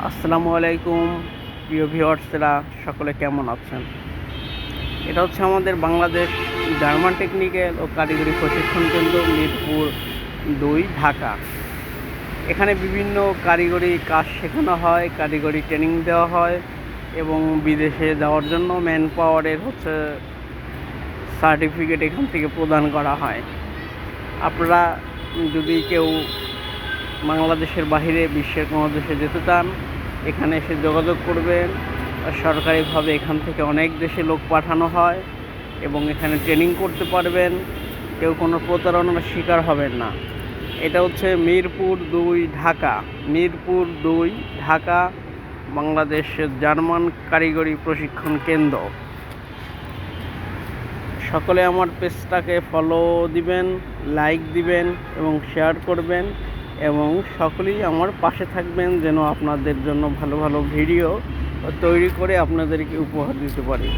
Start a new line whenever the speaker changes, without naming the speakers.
আসসালামু আলাইকুম প্রিয় ভিউয়ার্সরা, সকলে কেমন আছেন? এটা হচ্ছে আমাদের বাংলাদেশ জার্মান টেকনিক্যাল ও কারিগরি প্রশিক্ষণ কেন্দ্র, মিরপুর 2, ঢাকা। এখানে বিভিন্ন কারিগরি কাজ শেখানো হয়, কারিগরি ট্রেনিং দেওয়া হয় এবং বিদেশে যাওয়ার জন্য ম্যান পাওয়ারের সার্টিফিকেট এখান থেকে প্রদান করা হয়। আপনারা যদি কেউ বাংলাদেশের বাইরে বিশ্বের কোনো দেশে যেতে চান, এখানে এসে যোগাযোগ করবেন। সরকারিভাবে এখান থেকে অনেক দেশে লোক পাঠানো হয় এবং এখানে ট্রেনিং করতে পারবেন। কেউ কোনো প্রতারণার শিকার হবেন না। এটা হচ্ছে মিরপুর 2, ঢাকা। মিরপুর 2, ঢাকা, বাংলাদেশের জার্মান কারিগরি প্রশিক্ষণ কেন্দ্র। সকলে আমার পেজটাকে ফলো দিবেন, লাইক দিবেন এবং শেয়ার করবেন এবং সকলেই আমার পাশে থাকবেন যেন আপনাদের জন্য ভালো ভালো ভিডিও তৈরি করে আপনাদেরকে উপহার দিতে পারি।